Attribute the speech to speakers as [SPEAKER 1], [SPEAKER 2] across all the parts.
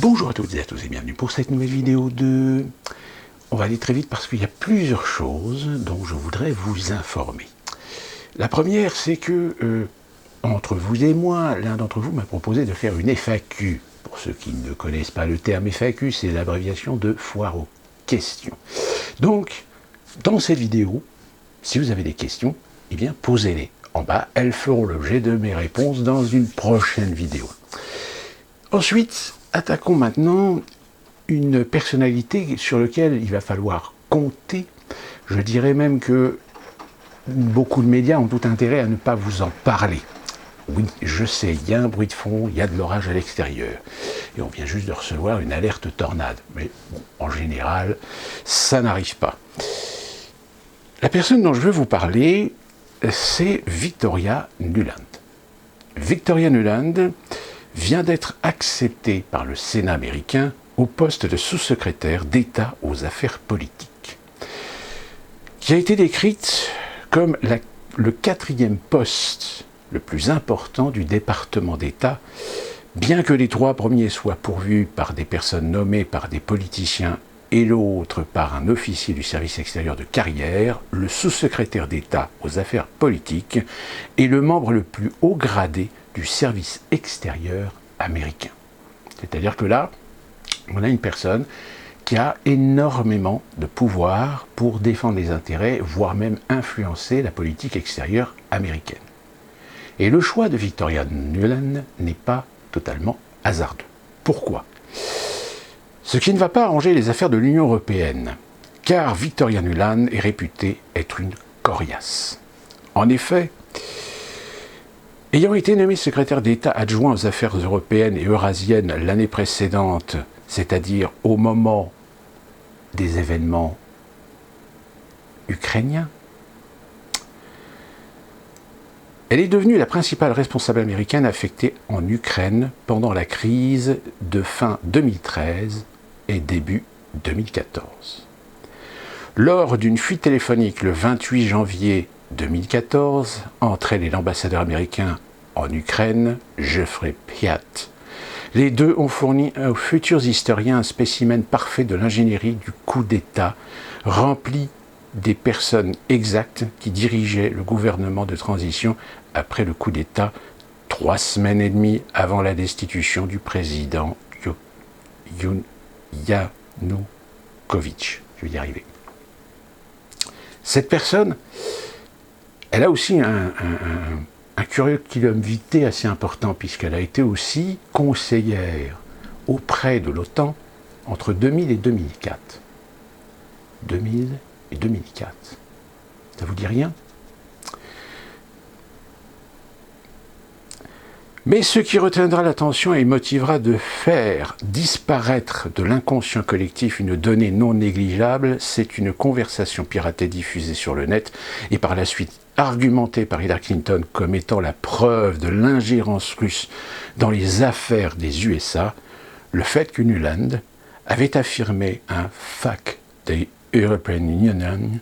[SPEAKER 1] Bonjour à toutes et à tous et bienvenue pour cette nouvelle vidéo de... On va aller très vite parce qu'il y a plusieurs choses dont je voudrais vous informer. La première, c'est que, entre vous et moi, l'un d'entre vous m'a proposé de faire une FAQ. Pour ceux qui ne connaissent pas le terme FAQ, c'est l'abréviation de foire aux questions. Donc, dans cette vidéo, si vous avez des questions, eh bien, posez-les en bas. Elles feront l'objet de mes réponses dans une prochaine vidéo. Ensuite, attaquons maintenant une personnalité sur laquelle il va falloir compter. Je dirais même que beaucoup de médias ont tout intérêt à ne pas vous en parler. Oui, je sais, il y a un bruit de fond, il y a de l'orage à l'extérieur. Et on vient juste de recevoir une alerte tornade. Mais bon, en général, ça n'arrive pas. La personne dont je veux vous parler, c'est Victoria Nuland. Victoria Nuland vient d'être acceptée par le Sénat américain au poste de sous-secrétaire d'État aux affaires politiques, qui a été décrite comme le 4e poste le plus important du département d'État, bien que les 3 premiers soient pourvus par des personnes nommées par des politiciens et l'autre par un officier du service extérieur de carrière. Le sous-secrétaire d'État aux affaires politiques est le membre le plus haut gradé du service extérieur américain. C'est-à-dire que là, on a une personne qui a énormément de pouvoir pour défendre les intérêts, voire même influencer la politique extérieure américaine. Et le choix de Victoria Nuland n'est pas totalement hasardeux. Pourquoi ? Ce qui ne va pas arranger les affaires de l'Union européenne, car Victoria Nuland est réputée être une coriace. En effet, ayant été nommée secrétaire d'État adjoint aux affaires européennes et eurasiennes l'année précédente, c'est-à-dire au moment des événements ukrainiens, elle est devenue la principale responsable américaine affectée en Ukraine pendant la crise de fin 2013 et début 2014. Lors d'une fuite téléphonique le 28 janvier 2014, entre elle et l'ambassadeur américain en Ukraine, Jeffrey Piat, les deux ont fourni aux futurs historiens un spécimen parfait de l'ingénierie du coup d'État, rempli des personnes exactes qui dirigeaient le gouvernement de transition après le coup d'État, 3 semaines et demie avant la destitution du président Yanukovych. Je vais y arriver. Cette personne, elle a aussi un curriculum vitae assez important, puisqu'elle a été aussi conseillère auprès de l'OTAN entre 2000 et 2004. 2000 et 2004. Ça vous dit rien ? Mais ce qui retiendra l'attention et motivera de faire disparaître de l'inconscient collectif une donnée non négligeable, c'est une conversation piratée diffusée sur le net et par la suite argumentée par Hillary Clinton comme étant la preuve de l'ingérence russe dans les affaires des USA, le fait que Nuland avait affirmé un fact des European Union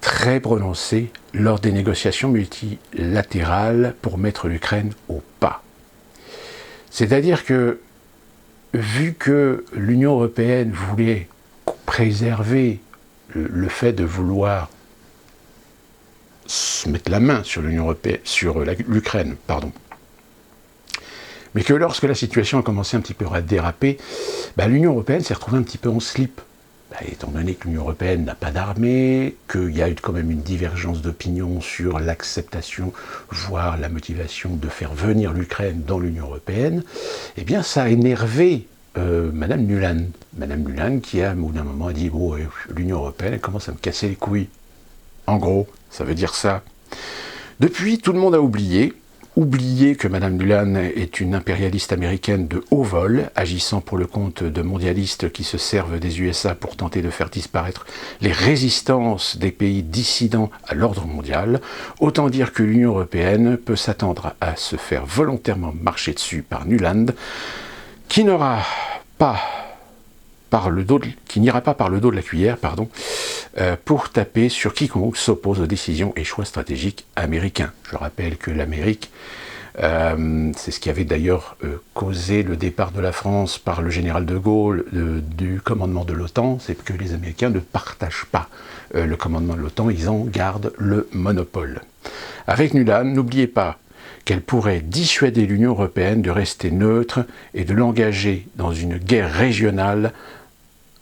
[SPEAKER 1] très prononcé lors des négociations multilatérales pour mettre l'Ukraine au pas. C'est-à-dire que, vu que l'Union européenne voulait préserver le fait de vouloir se mettre la main sur l'Ukraine, mais que lorsque la situation a commencé un petit peu à déraper, l'Union européenne s'est retrouvée un petit peu en slip. Étant donné que l'Union européenne n'a pas d'armée, qu'il y a eu quand même une divergence d'opinion sur l'acceptation, voire la motivation de faire venir l'Ukraine dans l'Union européenne, eh bien ça a énervé Madame Nuland. Madame Nuland qui, au bout d'un moment, a dit « Bon, l'Union européenne, elle commence à me casser les couilles. » En gros, ça veut dire ça. Depuis, tout le monde a oublié que Madame Nuland est une impérialiste américaine de haut vol, agissant pour le compte de mondialistes qui se servent des USA pour tenter de faire disparaître les résistances des pays dissidents à l'ordre mondial. Autant dire que l'Union européenne peut s'attendre à se faire volontairement marcher dessus par Nuland, qui n'ira pas par le dos de la cuillère, pour taper sur quiconque s'oppose aux décisions et choix stratégiques américains. Je rappelle que l'Amérique C'est ce qui avait d'ailleurs causé le départ de la France par le général de Gaulle du commandement de l'OTAN, c'est que les Américains ne partagent pas le commandement de l'OTAN, ils en gardent le monopole. Avec Nuland, n'oubliez pas qu'elle pourrait dissuader l'Union européenne de rester neutre et de l'engager dans une guerre régionale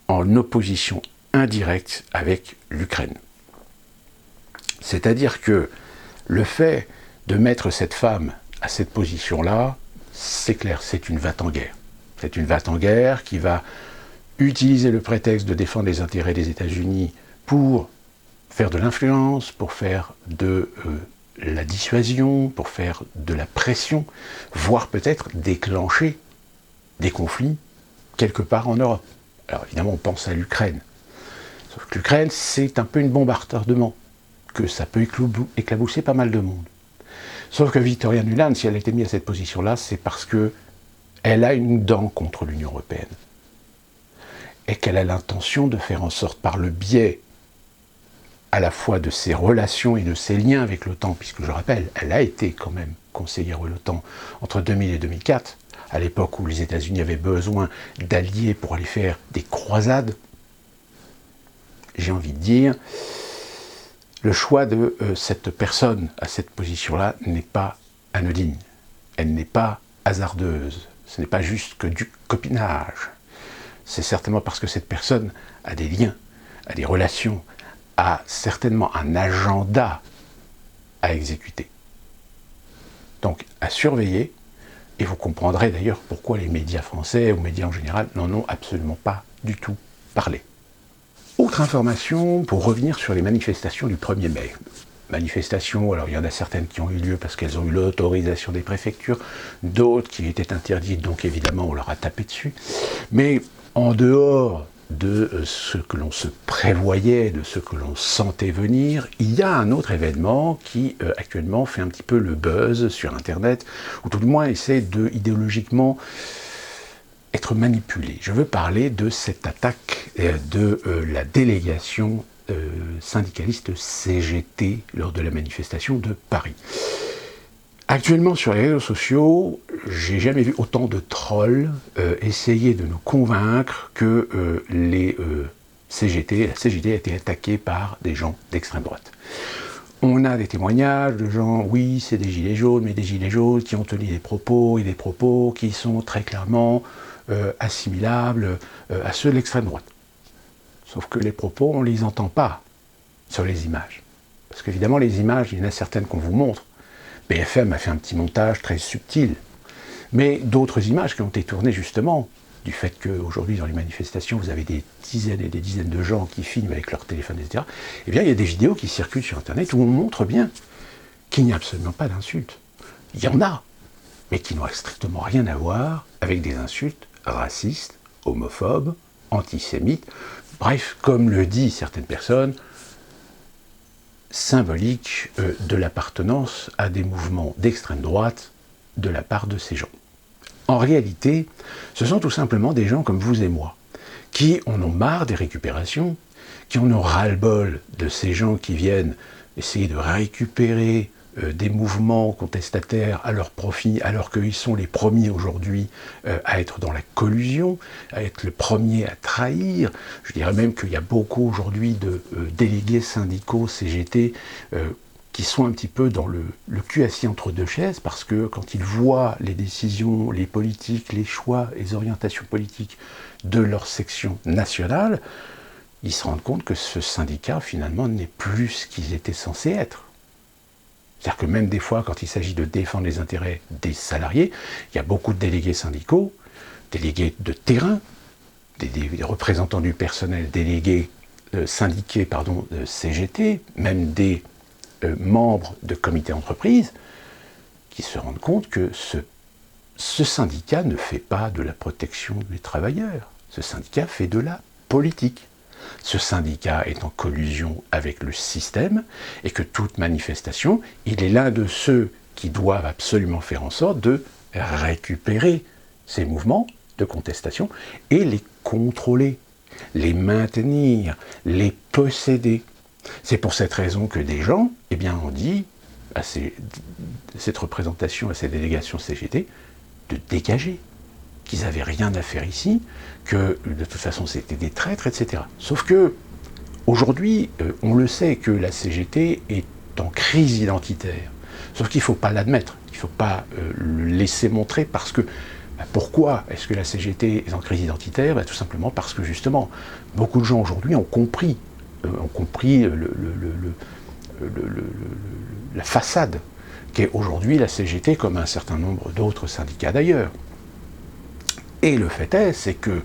[SPEAKER 1] en opposition indirecte avec l'Ukraine. C'est-à-dire que le fait de mettre cette femme à cette position-là, c'est clair, c'est une va-t-en-guerre. C'est une va-t-en-guerre qui va utiliser le prétexte de défendre les intérêts des États-Unis pour faire de l'influence, pour faire de la dissuasion, pour faire de la pression, voire peut-être déclencher des conflits quelque part en Europe. Alors évidemment, on pense à l'Ukraine. Sauf que l'Ukraine, c'est un peu une bombe à retardement, que ça peut éclabousser pas mal de monde. Sauf que Victoria Nuland, si elle a été mise à cette position-là, c'est parce qu'elle a une dent contre l'Union européenne. Et qu'elle a l'intention de faire en sorte, par le biais à la fois de ses relations et de ses liens avec l'OTAN, puisque je rappelle, elle a été quand même conseillère de l'OTAN entre 2000 et 2004, à l'époque où les États-Unis avaient besoin d'alliés pour aller faire des croisades. J'ai envie de dire, le choix de cette personne à cette position-là n'est pas anodine, elle n'est pas hasardeuse, ce n'est pas juste que du copinage. C'est certainement parce que cette personne a des liens, a des relations, a certainement un agenda à exécuter. Donc à surveiller, et vous comprendrez d'ailleurs pourquoi les médias français ou médias en général n'en ont absolument pas du tout parlé. Autre information, pour revenir sur les manifestations du 1er mai. Manifestations, alors il y en a certaines qui ont eu lieu parce qu'elles ont eu l'autorisation des préfectures, d'autres qui étaient interdites, donc évidemment on leur a tapé dessus. Mais en dehors de ce que l'on se prévoyait, de ce que l'on sentait venir, il y a un autre événement qui actuellement fait un petit peu le buzz sur Internet, ou tout du moins essaie de idéologiquement être manipulé. Je veux parler de cette attaque de la délégation syndicaliste CGT lors de la manifestation de Paris. Actuellement sur les réseaux sociaux, j'ai jamais vu autant de trolls essayer de nous convaincre que la CGT a été attaquée par des gens d'extrême droite. On a des témoignages de gens, oui, c'est des gilets jaunes, mais des gilets jaunes qui ont tenu des propos, et des propos qui sont très clairement assimilables à ceux de l'extrême droite. Sauf que les propos, on ne les entend pas sur les images. Parce qu'évidemment, les images, il y en a certaines qu'on vous montre. BFM a fait un petit montage très subtil. Mais d'autres images qui ont été tournées justement, du fait qu'aujourd'hui dans les manifestations, vous avez des dizaines et des dizaines de gens qui filment avec leur téléphone, etc. Eh bien, il y a des vidéos qui circulent sur Internet où on montre bien qu'il n'y a absolument pas d'insultes. Il y en a, mais qui n'ont strictement rien à voir avec des insultes racistes, homophobes, antisémites, bref, comme le disent certaines personnes, symbolique de l'appartenance à des mouvements d'extrême droite de la part de ces gens. En réalité, ce sont tout simplement des gens comme vous et moi, qui en ont marre des récupérations, qui en ont ras-le-bol de ces gens qui viennent essayer de récupérer des mouvements contestataires à leur profit, alors qu'ils sont les premiers aujourd'hui à être dans la collusion, à être les premiers à trahir. Je dirais même qu'il y a beaucoup aujourd'hui de délégués syndicaux CGT qui sont un petit peu dans le cul assis entre deux chaises, parce que quand ils voient les décisions, les politiques, les choix, les orientations politiques de leur section nationale, ils se rendent compte que ce syndicat, finalement, n'est plus ce qu'ils étaient censés être. C'est-à-dire que même des fois, quand il s'agit de défendre les intérêts des salariés, il y a beaucoup de délégués syndicaux, délégués de terrain, des représentants du personnel, délégués syndiqués, CGT, même des membres de comités d'entreprise, qui se rendent compte que ce syndicat ne fait pas de la protection des travailleurs. Ce syndicat fait de la politique. Ce syndicat est en collusion avec le système et que toute manifestation, il est l'un de ceux qui doivent absolument faire en sorte de récupérer ces mouvements de contestation et les contrôler, les maintenir, les posséder. C'est pour cette raison que des gens, eh bien, ont dit, cette représentation, à ces délégations CGT, de dégager, qu'ils n'avaient rien à faire ici, que de toute façon c'était des traîtres, etc. Sauf que, aujourd'hui, on le sait que la CGT est en crise identitaire. Sauf qu'il ne faut pas l'admettre, il ne faut pas le laisser montrer, parce que pourquoi est-ce que la CGT est en crise identitaire? Tout simplement parce que justement, beaucoup de gens aujourd'hui ont compris la façade qu'est aujourd'hui la CGT, comme un certain nombre d'autres syndicats d'ailleurs. Et le fait est, c'est que,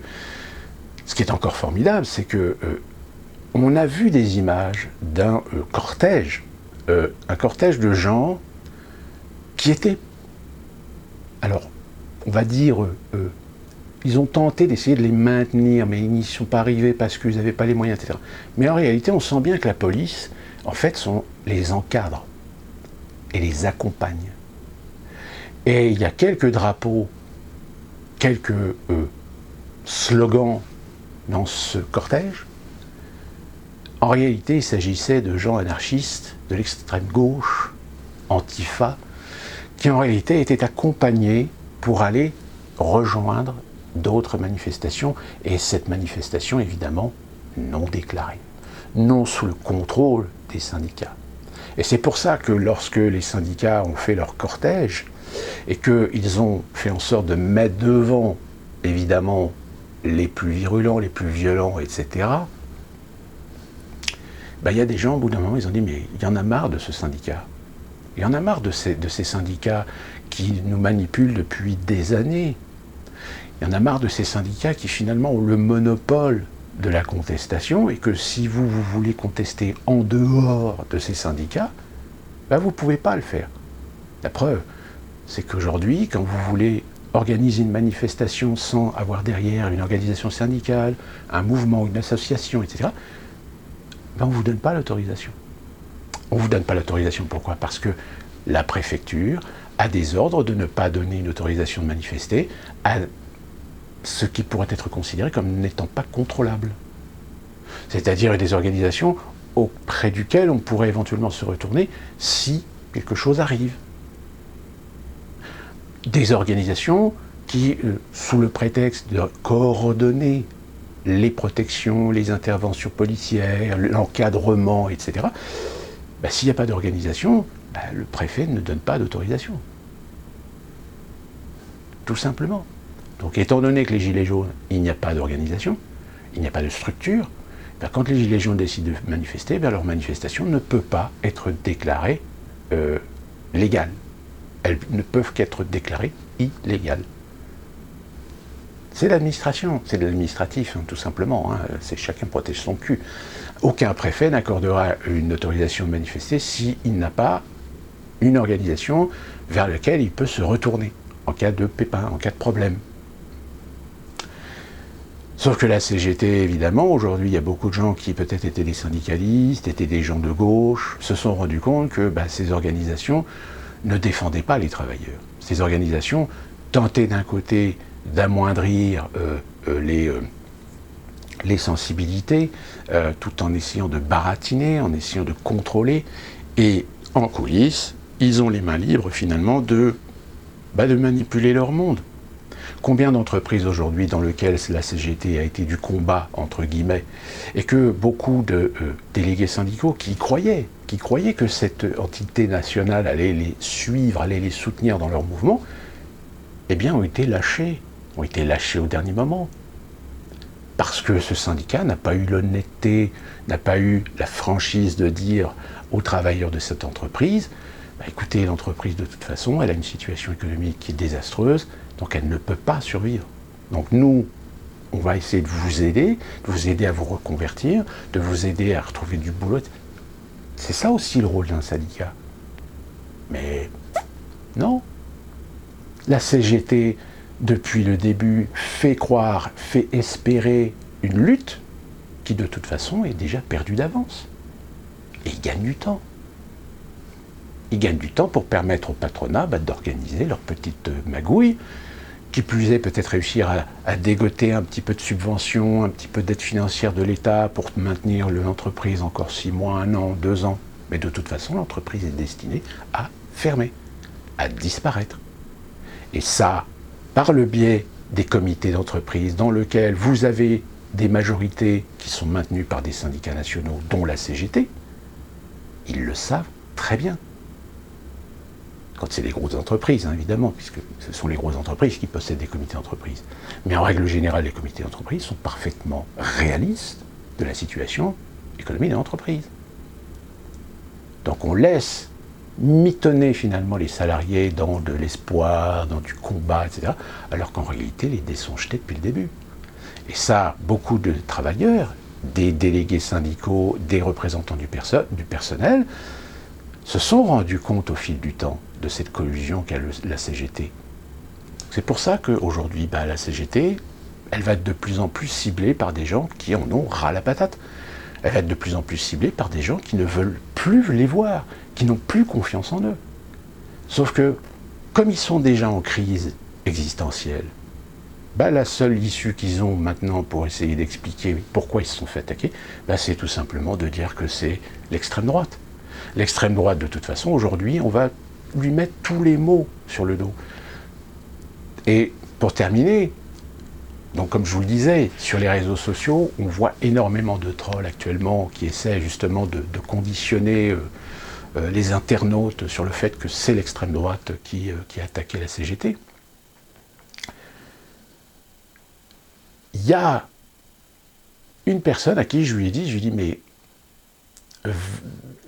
[SPEAKER 1] ce qui est encore formidable, c'est que on a vu des images d'un cortège de gens qui étaient, alors, on va dire, ils ont tenté d'essayer de les maintenir, mais ils n'y sont pas arrivés parce qu'ils n'avaient pas les moyens, etc. Mais en réalité, on sent bien que la police, en fait, les encadre et les accompagne. Et il y a quelques drapeaux, quelques slogans dans ce cortège. En réalité, il s'agissait de gens anarchistes, de l'extrême gauche, Antifa, qui en réalité étaient accompagnés pour aller rejoindre d'autres manifestations, et cette manifestation, évidemment, non déclarée, non sous le contrôle des syndicats. Et c'est pour ça que lorsque les syndicats ont fait leur cortège, et qu'ils ont fait en sorte de mettre devant, évidemment, les plus virulents, les plus violents, etc., il y a des gens, au bout d'un moment, ils ont dit, mais il y en a marre de ce syndicat. Il y en a marre de ces syndicats qui nous manipulent depuis des années. Il y en a marre de ces syndicats qui, finalement, ont le monopole de la contestation, et que si vous voulez contester en dehors de ces syndicats, vous ne pouvez pas le faire. La preuve, c'est qu'aujourd'hui, quand vous voulez organiser une manifestation sans avoir derrière une organisation syndicale, un mouvement, une association, etc., on ne vous donne pas l'autorisation. On ne vous donne pas l'autorisation, pourquoi? Parce que la préfecture a des ordres de ne pas donner une autorisation de manifester à ce qui pourrait être considéré comme n'étant pas contrôlable. C'est-à-dire des organisations auprès duquel on pourrait éventuellement se retourner si quelque chose arrive. Des organisations qui, sous le prétexte de coordonner les protections, les interventions policières, l'encadrement, etc., s'il n'y a pas d'organisation, le préfet ne donne pas d'autorisation. Tout simplement. Donc, étant donné que les Gilets jaunes, il n'y a pas d'organisation, il n'y a pas de structure, quand les Gilets jaunes décident de manifester, leur manifestation ne peut pas être déclarée légale. Elles ne peuvent qu'être déclarées illégales. C'est l'administration, c'est de l'administratif, tout simplement. C'est chacun protège son cul. Aucun préfet n'accordera une autorisation de manifester s'il n'a pas une organisation vers laquelle il peut se retourner en cas de pépin, en cas de problème. Sauf que la CGT, évidemment, aujourd'hui, il y a beaucoup de gens qui peut-être étaient des syndicalistes, étaient des gens de gauche, se sont rendus compte que ces organisations ne défendaient pas les travailleurs. Ces organisations tentaient d'un côté d'amoindrir les sensibilités, tout en essayant de baratiner, en essayant de contrôler, et en coulisses, ils ont les mains libres finalement de manipuler leur monde. Combien d'entreprises aujourd'hui dans lesquelles la CGT a été du combat, entre guillemets, et que beaucoup de délégués syndicaux qui croyaient que cette entité nationale allait les suivre, allait les soutenir dans leur mouvement, ont été lâchés au dernier moment. Parce que ce syndicat n'a pas eu l'honnêteté, n'a pas eu la franchise de dire aux travailleurs de cette entreprise, écoutez, l'entreprise de toute façon, elle a une situation économique qui est désastreuse, donc elle ne peut pas survivre. Donc nous, on va essayer de vous aider à vous reconvertir, de vous aider à retrouver du boulot. C'est ça aussi le rôle d'un syndicat. Mais non. La CGT, depuis le début, fait croire, fait espérer une lutte qui, de toute façon, est déjà perdue d'avance. Et ils gagnent du temps. Ils gagnent du temps pour permettre au patronat d'organiser leur petite magouille, qui plus est peut-être réussir à dégoter un petit peu de subventions, un petit peu d'aide financière de l'État pour maintenir l'entreprise encore 6 mois, 1 an, 2 ans. Mais de toute façon, l'entreprise est destinée à fermer, à disparaître. Et ça, par le biais des comités d'entreprise dans lesquels vous avez des majorités qui sont maintenues par des syndicats nationaux, dont la CGT, ils le savent très bien. Quand c'est des grosses entreprises, hein, évidemment, puisque ce sont les grosses entreprises qui possèdent des comités d'entreprise. Mais en règle générale, les comités d'entreprise sont parfaitement réalistes de la situation économique de l'entreprise. Donc on laisse mitonner finalement les salariés dans de l'espoir, dans du combat, etc., alors qu'en réalité, les dés sont jetés depuis le début. Et ça, beaucoup de travailleurs, des délégués syndicaux, des représentants du personnel, se sont rendus compte au fil du temps de cette collusion qu'a la CGT. C'est pour ça qu'aujourd'hui, la CGT, elle va être de plus en plus ciblée par des gens qui en ont ras la patate. Elle va être de plus en plus ciblée par des gens qui ne veulent plus les voir, qui n'ont plus confiance en eux. Sauf que, comme ils sont déjà en crise existentielle, la seule issue qu'ils ont maintenant pour essayer d'expliquer pourquoi ils se sont fait attaquer, c'est tout simplement de dire que c'est l'extrême droite. L'extrême droite, de toute façon, aujourd'hui, on va lui mettre tous les mots sur le dos. Et pour terminer, donc comme je vous le disais, sur les réseaux sociaux, on voit énormément de trolls actuellement qui essaient justement de conditionner les internautes sur le fait que c'est l'extrême droite qui a attaqué la CGT. Il y a une personne à qui je lui ai dit, mais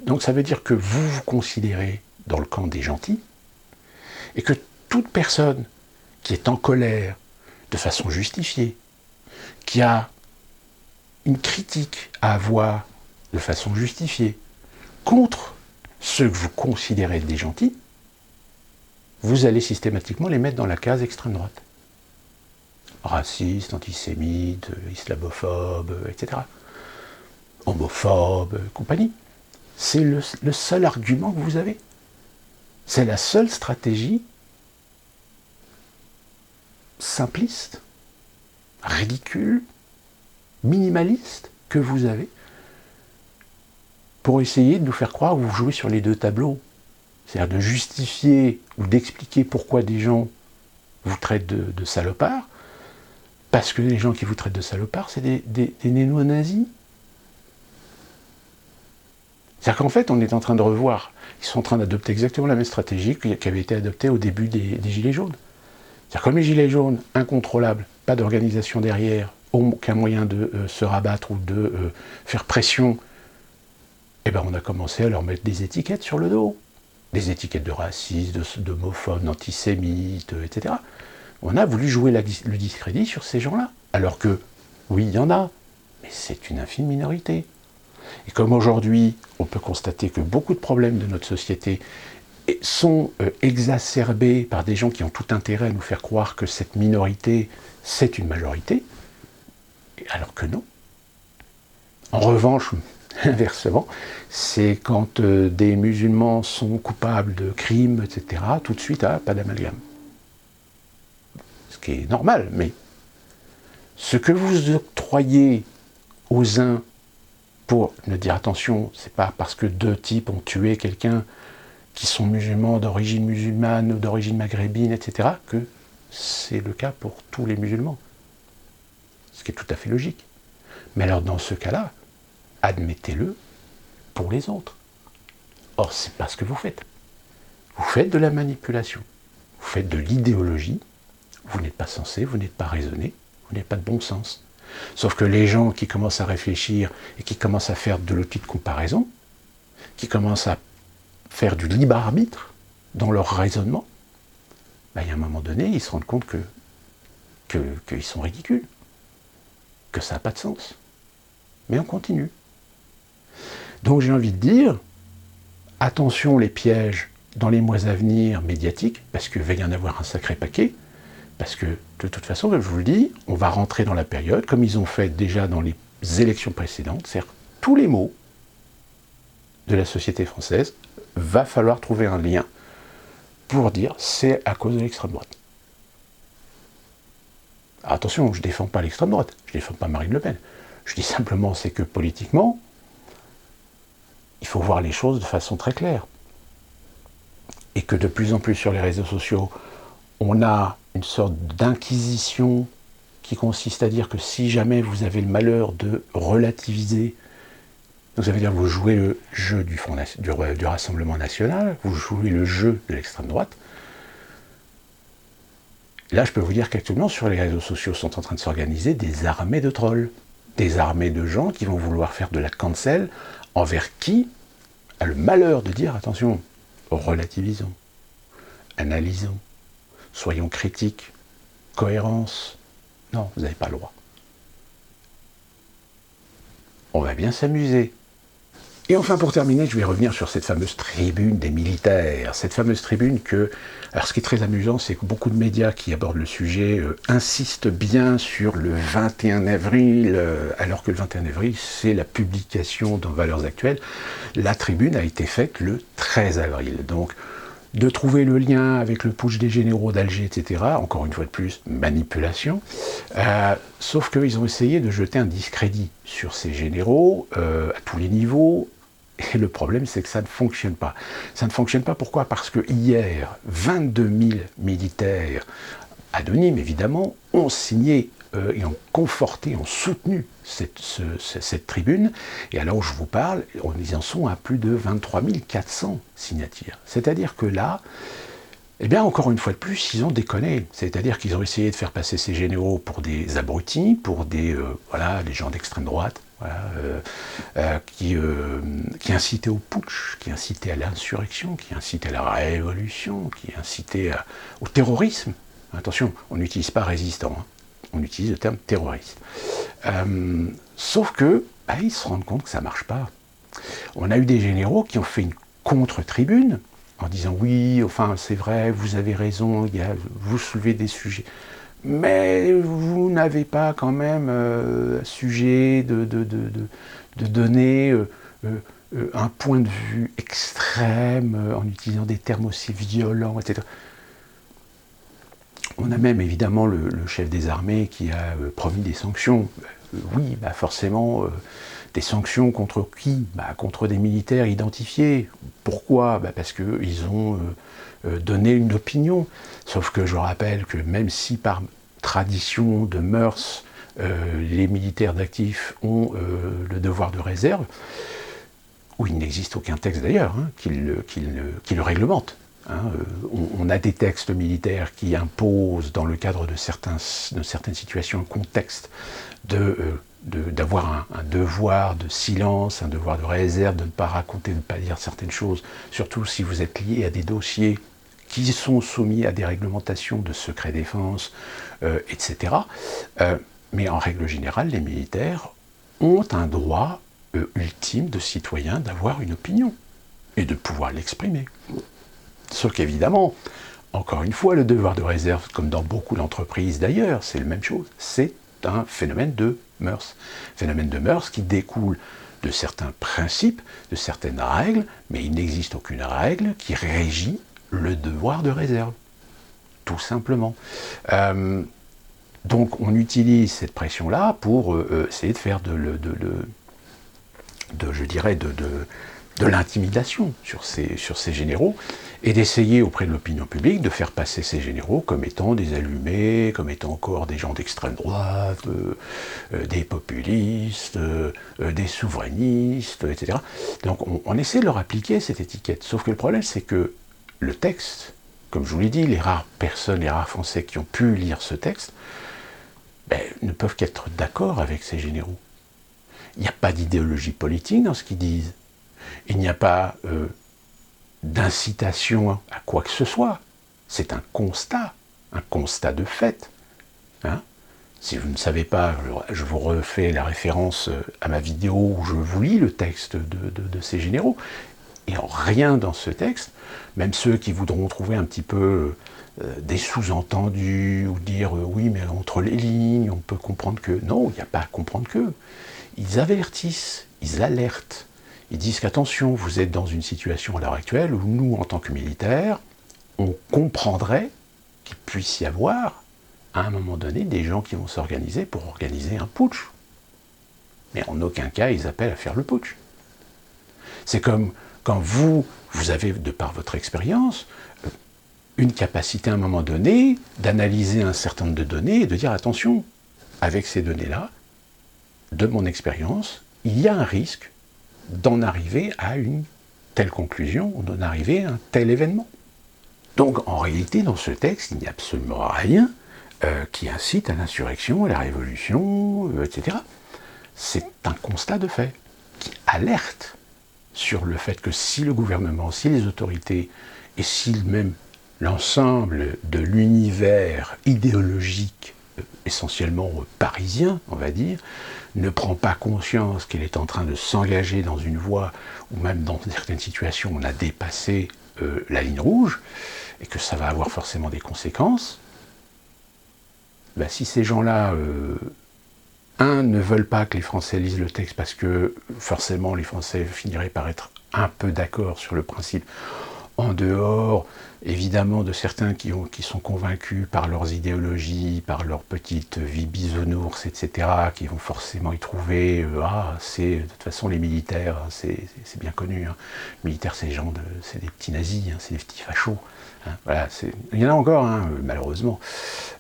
[SPEAKER 1] donc ça veut dire que vous vous considérez dans le camp des gentils, et que toute personne qui est en colère de façon justifiée, qui a une critique à avoir de façon justifiée contre ceux que vous considérez des gentils, vous allez systématiquement les mettre dans la case extrême droite. Raciste, antisémite, islamophobe, etc. Homophobe, compagnie. C'est le seul argument que vous avez. C'est la seule stratégie simpliste, ridicule, minimaliste que vous avez pour essayer de nous faire croire que vous jouez sur les deux tableaux. C'est-à-dire de justifier ou d'expliquer pourquoi des gens vous traitent de salopards, parce que les gens qui vous traitent de salopards, c'est des néo-nazis. C'est-à-dire qu'en fait, on est en train de revoir, ils sont en train d'adopter exactement la même stratégie qui avait été adoptée au début des Gilets jaunes. C'est-à-dire comme les Gilets jaunes, incontrôlables, pas d'organisation derrière, aucun moyen de se rabattre ou de faire pression, on a commencé à leur mettre des étiquettes sur le dos. Des étiquettes de racistes, d'homophobes, d'antisémites, etc. On a voulu jouer le discrédit sur ces gens-là. Alors que, oui, il y en a, mais c'est une infime minorité. Et comme aujourd'hui, on peut constater que beaucoup de problèmes de notre société sont exacerbés par des gens qui ont tout intérêt à nous faire croire que cette minorité, c'est une majorité, alors que non. En revanche, inversement, c'est quand des musulmans sont coupables de crimes, etc., tout de suite, pas d'amalgame. Ce qui est normal, mais ce que vous octroyez aux uns pour ne dire attention, c'est pas parce que deux types ont tué quelqu'un qui sont musulmans d'origine musulmane ou d'origine maghrébine, etc., que c'est le cas pour tous les musulmans. Ce qui est tout à fait logique. Mais alors dans ce cas-là, admettez-le pour les autres. Or, c'est pas ce que vous faites. Vous faites de la manipulation. Vous faites de l'idéologie. Vous n'êtes pas sensé, vous n'êtes pas raisonné, vous n'êtes pas de bon sens. Sauf que les gens qui commencent à réfléchir et qui commencent à faire de l'outil de comparaison, qui commencent à faire du libre arbitre dans leur raisonnement, il y a un moment donné, ils se rendent compte qu'ils sont ridicules, que ça n'a pas de sens. Mais on continue. Donc j'ai envie de dire, attention les pièges dans les mois à venir médiatiques, parce qu'il va y en avoir un sacré paquet, parce que de toute façon, comme je vous le dis, on va rentrer dans la période, comme ils ont fait déjà dans les élections précédentes, c'est-à-dire tous les maux de la société française, va falloir trouver un lien pour dire c'est à cause de l'extrême droite. Alors attention, je ne défends pas l'extrême droite, je ne défends pas Marine Le Pen. Je dis simplement c'est que politiquement, il faut voir les choses de façon très claire. Et que de plus en plus sur les réseaux sociaux, on a une sorte d'inquisition qui consiste à dire que si jamais vous avez le malheur de relativiser, donc ça veut dire que vous jouez le jeu du Rassemblement national, vous jouez le jeu de l'extrême droite. Là, je peux vous dire qu'actuellement, sur les réseaux sociaux, sont en train de s'organiser des armées de trolls, des armées de gens qui vont vouloir faire de la cancel envers qui a le malheur de dire, attention, relativisons, analysons, soyons critiques, cohérence. Non, vous n'avez pas le droit. On va bien s'amuser. Et enfin, pour terminer, je vais revenir sur cette fameuse tribune des militaires. Cette fameuse tribune que... Alors, ce qui est très amusant, c'est que beaucoup de médias qui abordent le sujet insistent bien sur le 21 avril, alors que le 21 avril, c'est la publication dans Valeurs Actuelles. La tribune a été faite le 13 avril. Donc, de trouver le lien avec le putsch des généraux d'Alger, etc., encore une fois de plus, manipulation. Sauf qu'ils ont essayé de jeter un discrédit sur ces généraux à tous les niveaux. Et le problème, c'est que ça ne fonctionne pas. Ça ne fonctionne pas, pourquoi ? Parce que hier, 22 000 militaires, anonymes évidemment, ont signé et ont conforté, ont soutenu cette tribune. Et alors où je vous parle, ils en sont à plus de 23 400 signatures. C'est-à-dire que là, eh bien, encore une fois de plus, ils ont déconné. C'est-à-dire qu'ils ont essayé de faire passer ces généraux pour des abrutis, pour des gens d'extrême droite, qui incitaient au putsch, qui incitaient à l'insurrection, qui incitaient à la révolution, qui incitaient au terrorisme. Attention, on n'utilise pas résistant, hein. On utilise le terme terroriste. Sauf que, ils se rendent compte que ça ne marche pas. On a eu des généraux qui ont fait une contre-tribune, en disant oui, enfin c'est vrai, vous avez raison, vous soulevez des sujets, mais vous n'avez pas quand même sujet de donner un point de vue extrême en utilisant des termes aussi violents, etc. On a même évidemment le chef des armées qui a promis des sanctions. Oui, forcément, des sanctions contre qui ? Contre des militaires identifiés. Pourquoi ? Parce qu'ils ont donné une opinion. Sauf que je rappelle que même si par tradition de mœurs, les militaires d'actifs ont le devoir de réserve, où il n'existe aucun texte d'ailleurs qui le réglemente. On a des textes militaires qui imposent, dans le cadre de certaines situations, un contexte d'avoir un devoir de silence, un devoir de réserve, de ne pas raconter, de ne pas dire certaines choses, surtout si vous êtes lié à des dossiers qui sont soumis à des réglementations de secret défense, etc. Mais en règle générale, les militaires ont un droit ultime de citoyen d'avoir une opinion et de pouvoir l'exprimer. Sauf qu'évidemment, encore une fois, le devoir de réserve, comme dans beaucoup d'entreprises d'ailleurs, c'est la même chose. C'est un phénomène de mœurs. Phénomène de mœurs qui découle de certains principes, de certaines règles, mais il n'existe aucune règle qui régit le devoir de réserve. Tout simplement. Donc on utilise cette pression-là pour essayer de faire de l'intimidation sur ces généraux, et d'essayer auprès de l'opinion publique de faire passer ces généraux comme étant des allumés, comme étant encore des gens d'extrême droite, des populistes, des souverainistes, etc. Donc on essaie de leur appliquer cette étiquette. Sauf que le problème, c'est que le texte, comme je vous l'ai dit, les rares personnes, les rares Français qui ont pu lire ce texte, ne peuvent qu'être d'accord avec ces généraux. Il n'y a pas d'idéologie politique dans ce qu'ils disent. Il n'y a pas d'incitation à quoi que ce soit. C'est un constat de fait. Si vous ne savez pas, je vous refais la référence à ma vidéo où je vous lis le texte de ces généraux. Et en rien dans ce texte, même ceux qui voudront trouver un petit peu des sous-entendus ou dire oui, mais entre les lignes, on peut comprendre que... Non, il n'y a pas à comprendre que. Ils avertissent, ils alertent. Ils disent qu'attention, vous êtes dans une situation à l'heure actuelle où nous, en tant que militaires, on comprendrait qu'il puisse y avoir, à un moment donné, des gens qui vont s'organiser pour organiser un putsch. Mais en aucun cas, ils appellent à faire le putsch. C'est comme quand vous avez, de par votre expérience, une capacité à un moment donné d'analyser un certain nombre de données et de dire attention, avec ces données-là, de mon expérience, il y a un risque d'en arriver à une telle conclusion ou d'en arriver à un tel événement. Donc en réalité, dans ce texte, il n'y a absolument rien qui incite à l'insurrection, à la révolution, etc. C'est un constat de fait qui alerte sur le fait que si le gouvernement, si les autorités et si même l'ensemble de l'univers idéologique, essentiellement parisien, on va dire, ne prend pas conscience qu'il est en train de s'engager dans une voie où même dans certaines situations on a dépassé la ligne rouge et que ça va avoir forcément des conséquences, ben, si ces gens-là, ne veulent pas que les Français lisent le texte parce que forcément les Français finiraient par être un peu d'accord sur le principe, en dehors évidemment de certains qui sont convaincus par leurs idéologies, par leur petite vie bisounours, etc., qui vont forcément y trouver c'est de toute façon les militaires, c'est bien connu, hein. Les militaires c'est des petits nazis, hein, c'est des petits fachos. Hein, voilà, il y en a encore, hein, malheureusement.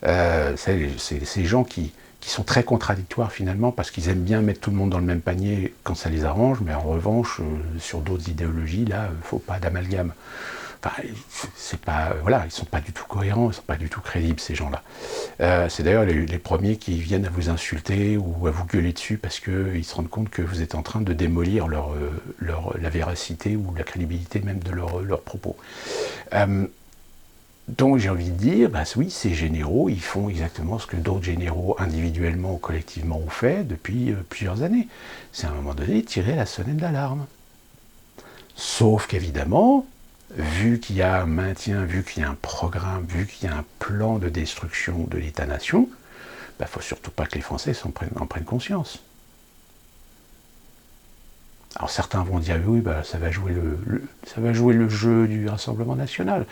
[SPEAKER 1] C'est ces gens qui sont très contradictoires finalement parce qu'ils aiment bien mettre tout le monde dans le même panier quand ça les arrange, mais en revanche, sur d'autres idéologies, là, il ne faut pas d'amalgame. Enfin, c'est pas, voilà, ils sont pas du tout cohérents, ils sont pas du tout crédibles, ces gens-là. C'est d'ailleurs les premiers qui viennent à vous insulter ou à vous gueuler dessus parce qu'ils se rendent compte que vous êtes en train de démolir la véracité ou la crédibilité même de leurs propos. Donc j'ai envie de dire, bah oui, ces généraux, ils font exactement ce que d'autres généraux individuellement ou collectivement ont fait depuis plusieurs années. C'est à un moment donné tirer la sonnette d'alarme. Sauf qu'évidemment, vu qu'il y a un maintien, vu qu'il y a un programme, vu qu'il y a un plan de destruction de l'État-nation, il ne faut surtout pas que les Français en prennent conscience. Alors certains vont dire oui, bah, ça va jouer le jeu du Rassemblement national.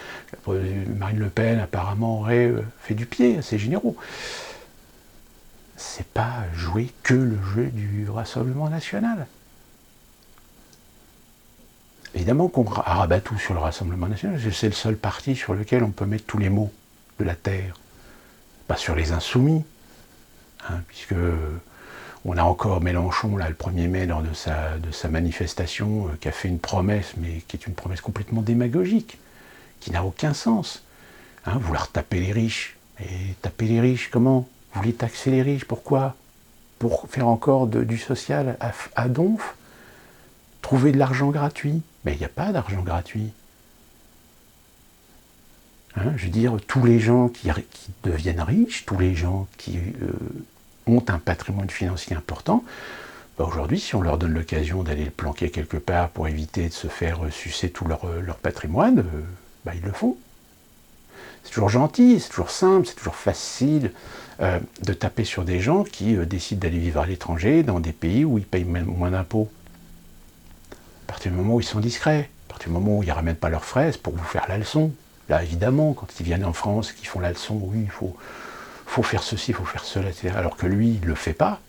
[SPEAKER 1] Marine Le Pen apparemment aurait fait du pied à ces généraux. C'est pas jouer que le jeu du Rassemblement national. Évidemment qu'on rabat tout sur le Rassemblement national, c'est le seul parti sur lequel on peut mettre tous les maux de la terre. Pas sur les insoumis, hein, puisque on a encore Mélenchon, là, le 1er mai, lors de sa manifestation, qui a fait une promesse, mais qui est une promesse complètement démagogique, qui n'a aucun sens. Hein, vouloir taper les riches. Et taper les riches, comment? Vous voulez taxer les riches, pourquoi? Pour faire encore du social à donf? Trouver de l'argent gratuit? Mais il n'y a pas d'argent gratuit. Hein, je veux dire, tous les gens qui deviennent riches, tous les gens qui ont un patrimoine financier important, bah aujourd'hui, si on leur donne l'occasion d'aller le planquer quelque part pour éviter de se faire sucer tout leur patrimoine, bah ils le font. C'est toujours gentil, c'est toujours simple, c'est toujours facile de taper sur des gens qui décident d'aller vivre à l'étranger, dans des pays où ils payent moins d'impôts. À partir du moment où ils sont discrets, à partir du moment où ils ne ramènent pas leurs fraises pour vous faire la leçon. Là, évidemment, quand ils viennent en France et qu'ils font la leçon, oui, il faut faire ceci, il faut faire cela, etc. Alors que lui, il ne le fait pas.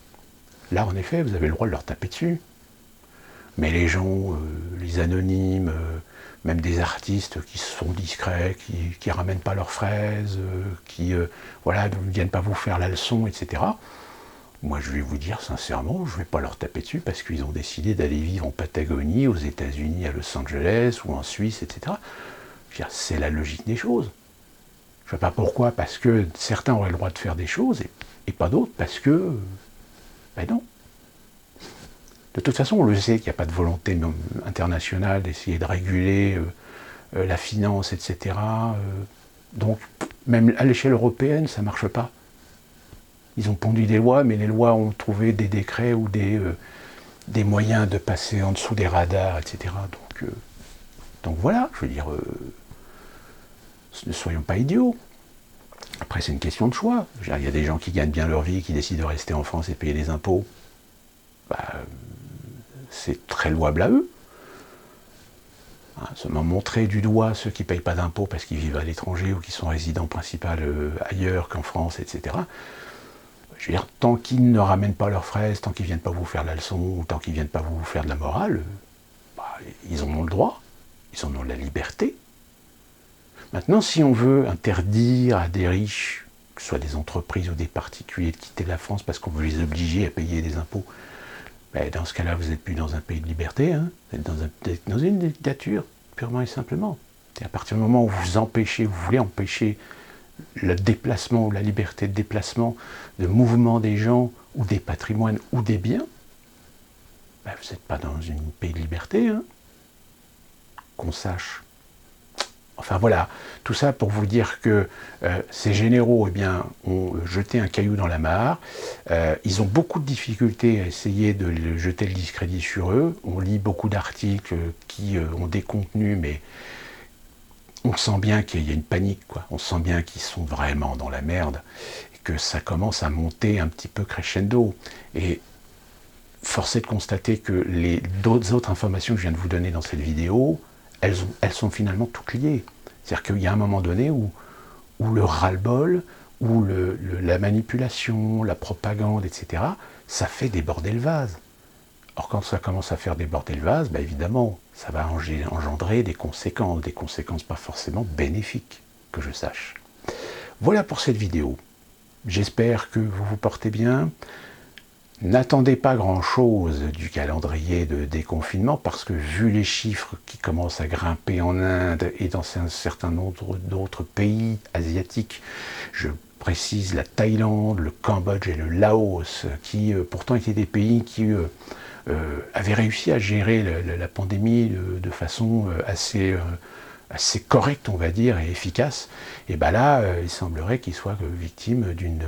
[SPEAKER 1] Là, en effet, vous avez le droit de leur taper dessus. Mais les gens, les anonymes, même des artistes qui sont discrets, qui ne ramènent pas leurs fraises, qui ne viennent pas vous faire la leçon, etc. Moi, je vais vous dire sincèrement, je ne vais pas leur taper dessus parce qu'ils ont décidé d'aller vivre en Patagonie, aux États-Unis, à Los Angeles ou en Suisse, etc. C'est la logique des choses. Je ne sais pas pourquoi, parce que certains auraient le droit de faire des choses et pas d'autres parce que, ben non. De toute façon, on le sait qu'il n'y a pas de volonté internationale d'essayer de réguler la finance, etc. Donc, même à l'échelle européenne, ça ne marche pas. Ils ont pondu des lois, mais les lois ont trouvé des décrets ou des moyens de passer en dessous des radars, etc. Donc voilà, je veux dire, ne soyons pas idiots. Après, c'est une question de choix. Il y a des gens qui gagnent bien leur vie, qui décident de rester en France et payer des impôts. C'est très louable à eux. Seulement montrer du doigt ceux qui ne payent pas d'impôts parce qu'ils vivent à l'étranger ou qui sont résidents principaux ailleurs qu'en France, etc. Je veux dire, tant qu'ils ne ramènent pas leurs fraises, tant qu'ils ne viennent pas vous faire la leçon, ou tant qu'ils ne viennent pas vous faire de la morale, ils en ont le droit, ils en ont la liberté. Maintenant, si on veut interdire à des riches, que ce soit des entreprises ou des particuliers, de quitter la France parce qu'on veut les obliger à payer des impôts, ben, dans ce cas-là, vous n'êtes plus dans un pays de liberté, hein, vous êtes dans une dictature, purement et simplement. Et à partir du moment où vous voulez empêcher le déplacement ou la liberté de déplacement, de mouvement des gens ou des patrimoines ou des biens, ben vous n'êtes pas dans un pays de liberté, hein, qu'on sache. Enfin voilà, tout ça pour vous dire que ces généraux eh bien, ont jeté un caillou dans la mare. Ils ont beaucoup de difficultés à essayer de jeter le discrédit sur eux. On lit beaucoup d'articles qui ont des contenus, mais on sent bien qu'il y a une panique, quoi. On sent bien qu'ils sont vraiment dans la merde et que ça commence à monter un petit peu crescendo. Et force est de constater que les autres informations que je viens de vous donner dans cette vidéo, elles sont finalement toutes liées. C'est-à-dire qu'il y a un moment donné où le ras-le-bol, où la manipulation, la propagande, etc., ça fait déborder le vase. Or, quand ça commence à faire déborder le vase, ben évidemment, ça va engendrer des conséquences pas forcément bénéfiques, que je sache. Voilà pour cette vidéo. J'espère que vous vous portez bien. N'attendez pas grand-chose du calendrier de déconfinement parce que vu les chiffres qui commencent à grimper en Inde et dans un certain nombre d'autres pays asiatiques, je précise la Thaïlande, le Cambodge et le Laos, qui pourtant étaient des pays qui avaient réussi à gérer la pandémie de façon assez correcte, on va dire, et efficace, et bien là, il semblerait qu'ils soient victimes d'une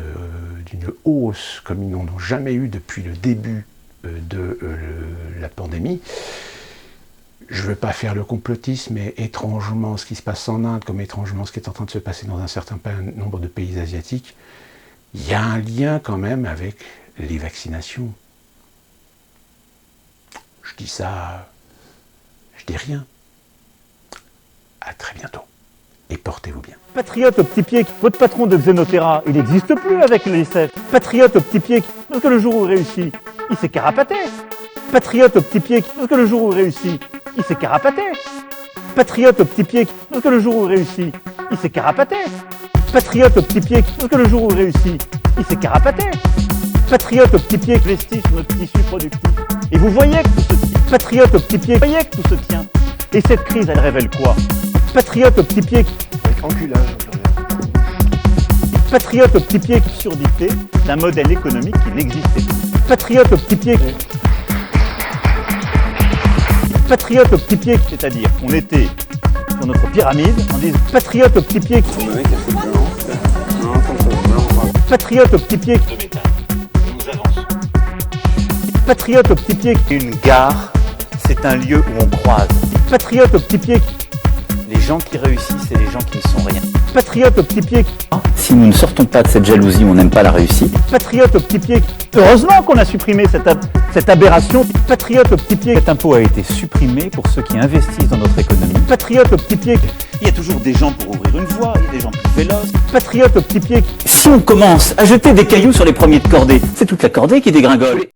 [SPEAKER 1] hausse, comme ils n'en ont jamais eu depuis le début de la pandémie. Je ne veux pas faire le complotisme, mais étrangement, ce qui se passe en Inde, comme étrangement ce qui est en train de se passer dans un certain nombre de pays asiatiques, il y a un lien quand même avec les vaccinations. Je dis ça, je dis rien. À très bientôt. Et portez-vous bien.
[SPEAKER 2] Patriote au petit pied, votre patron de Xenoterra, il n'existe plus avec l'UNICEF. Patriote au petit pied, parce que le jour où il réussit, il s'est carapaté. Patriote au petit pied, parce que le jour où il réussit, il s'est carapaté. Patriote au petit pied, parce que le jour où il réussit, il s'est carapaté. Patriote au petit pied, parce que le jour où il réussit, il s'est carapaté. Patriote au petit pied, investit sur notre tissu productif. Et vous voyez que tout se tient. Patriote au petit pied, vous voyez que tout se tient. Et cette crise, elle révèle quoi? Patriote au petit pied.
[SPEAKER 3] Avec enculage.
[SPEAKER 2] Patriote au petit pied, surdité d'un modèle économique qui n'existait plus. Patriote au petit pied. Patriote au petit pied, c'est-à-dire qu'on était sur notre pyramide, on dit patriote au petit pied. Patriote au petit pied. Patriote au petit pied.
[SPEAKER 4] Une gare, c'est un lieu où on croise.
[SPEAKER 2] Patriote au petit pied.
[SPEAKER 4] Les gens qui réussissent, c'est les gens qui ne sont rien.
[SPEAKER 2] Patriote au petit pied.
[SPEAKER 4] Si nous ne sortons pas de cette jalousie, on n'aime pas la réussite.
[SPEAKER 2] Patriote au petit pied. Heureusement qu'on a supprimé cette aberration. Patriote au petit pied.
[SPEAKER 4] Cet impôt a été supprimé pour ceux qui investissent dans notre économie.
[SPEAKER 2] Patriote au petit pied.
[SPEAKER 4] Il y a toujours des gens pour ouvrir une voie, il y a des gens plus véloces.
[SPEAKER 2] Patriote au petit pied.
[SPEAKER 4] Si on commence à jeter des cailloux sur les premiers de cordée, c'est toute la cordée qui dégringole.